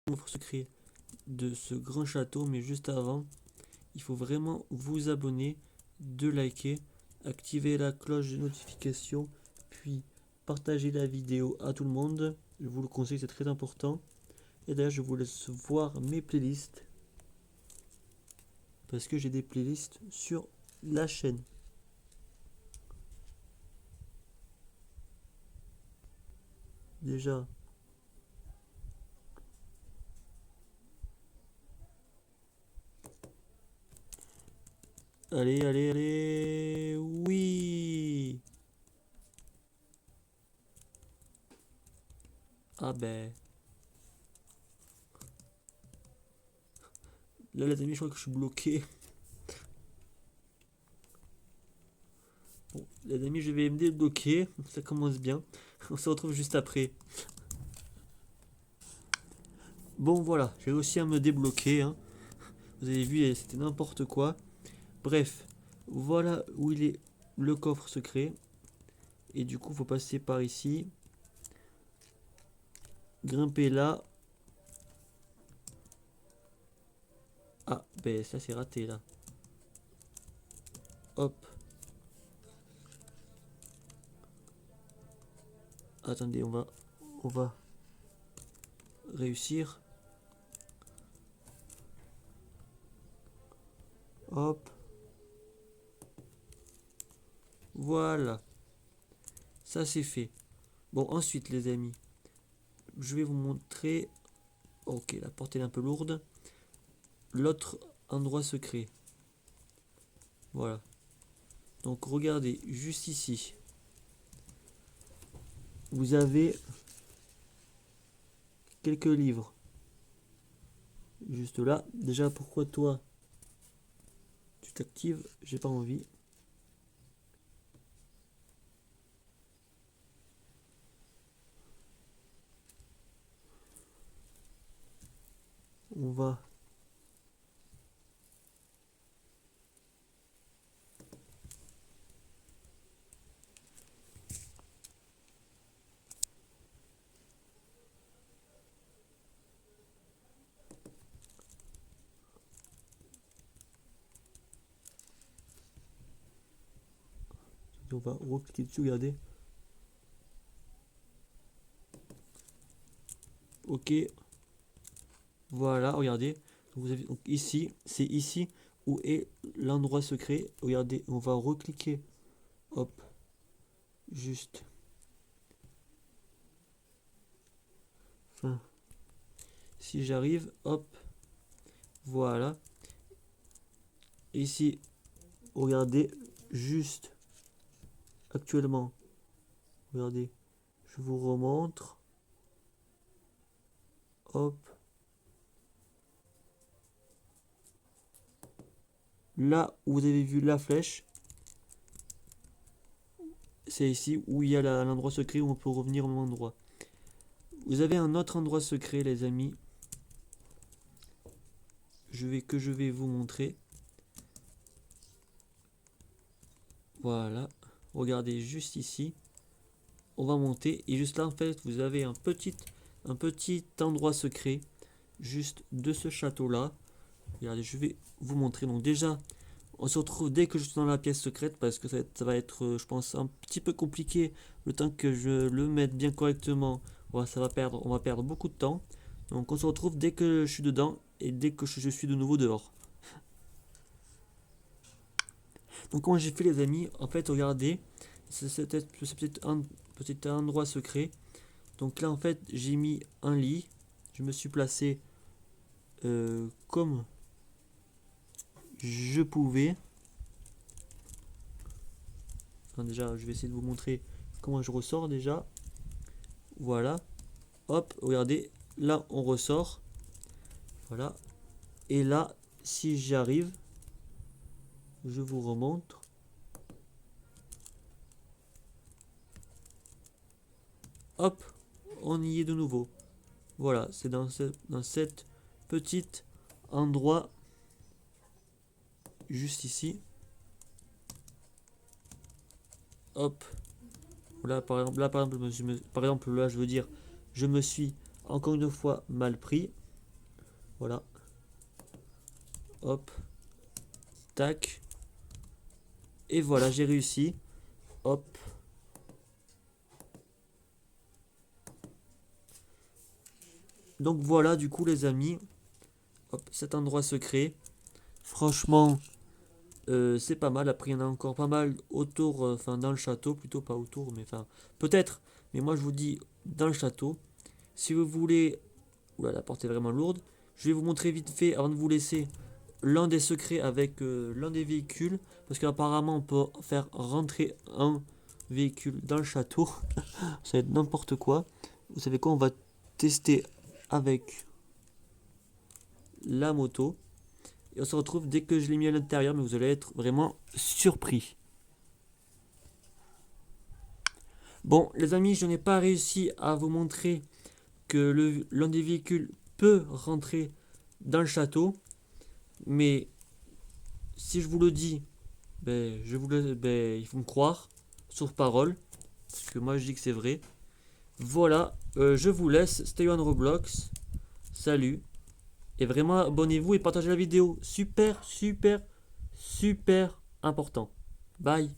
coffre secret de ce grand château, mais juste avant, il faut vraiment vous abonner, de liker, activer la cloche de notification, puis partager la vidéo à tout le monde. Je vous le conseille, c'est très important. Et d'ailleurs, je vous laisse voir mes playlists, parce que j'ai des playlists sur la chaîne. Déjà, allez, allez, allez, oui. Ah ben, là les amis, je crois que je suis bloqué. Bon, les amis, je vais me débloquer, ça commence bien. On se retrouve juste après. Bon voilà, j'ai réussi à me débloquer, hein. Vous avez vu, c'était n'importe quoi. Bref, voilà où il est le coffre secret. Et du coup, il faut passer par ici. Grimper là. Ah, ben ça c'est raté là. Hop. Attendez, on va réussir. Hop. Voilà. Ça c'est fait. Bon, ensuite les amis, je vais vous montrer. Ok, la porte est un peu lourde. L'autre endroit secret. Voilà. Donc regardez, juste ici. Vous avez quelques livres. Juste là. Déjà, pourquoi toi tu t'actives? J'ai pas envie. On va recliquer dessus, regardez. Ok. Voilà, regardez. Vous avez donc ici, c'est ici où est l'endroit secret. Regardez, on va recliquer. Hop. Juste. Enfin. Si j'arrive, hop. Voilà. Ici, regardez, juste actuellement. Regardez, je vous remontre. Hop. Là où vous avez vu la flèche, c'est ici où il y a l'endroit secret où on peut revenir au même endroit. Vous avez un autre endroit secret, les amis. Je vais vous montrer. Voilà. Regardez juste ici. On va monter et juste là en fait vous avez un petit endroit secret juste de ce château là. Regardez, je vais vous montrer. Donc déjà on se retrouve dès que je suis dans la pièce secrète, parce que ça va être je pense un petit peu compliqué le temps que je le mette bien correctement. Voilà, on va perdre beaucoup de temps. Donc on se retrouve dès que je suis dedans et dès que je suis de nouveau dehors. Donc comment j'ai fait les amis, en fait regardez, c'est peut-être un petit endroit secret. Donc là en fait j'ai mis un lit, je me suis placé comme je pouvais. Enfin, déjà je vais essayer de vous montrer comment je ressors déjà. Voilà, hop, regardez, là on ressort. Voilà, et là si j'y arrive, je vous remonte. Hop, on y est de nouveau. Voilà, c'est dans cette petite endroit juste ici. Hop. Là par exemple, là je veux dire, je me suis encore une fois mal pris. Voilà. Hop. Tac. Et voilà, j'ai réussi. Hop. Donc voilà, du coup, les amis. Hop, cet endroit secret. Franchement, c'est pas mal. Après, il y en a encore pas mal autour, enfin dans le château, plutôt pas autour, mais enfin, peut-être. Mais moi, je vous dis dans le château. Si vous voulez... Oula, la porte est vraiment lourde. Je vais vous montrer vite fait, avant de vous laisser, l'un des secrets avec l'un des véhicules. Parce qu'apparemment, on peut faire rentrer un véhicule dans le château. Ça va être n'importe quoi. Vous savez quoi, on va tester avec la moto. Et on se retrouve dès que je l'ai mis à l'intérieur, mais vous allez être vraiment surpris. Bon, les amis, je n'ai pas réussi à vous montrer que l'un des véhicules peut rentrer dans le château. Mais si je vous le dis, ben, il faut me croire, sur parole. Parce que moi, je dis que c'est vrai. Voilà, je vous laisse. Stay on Roblox. Salut. Et vraiment, abonnez-vous et partagez la vidéo. Super, super, super important. Bye.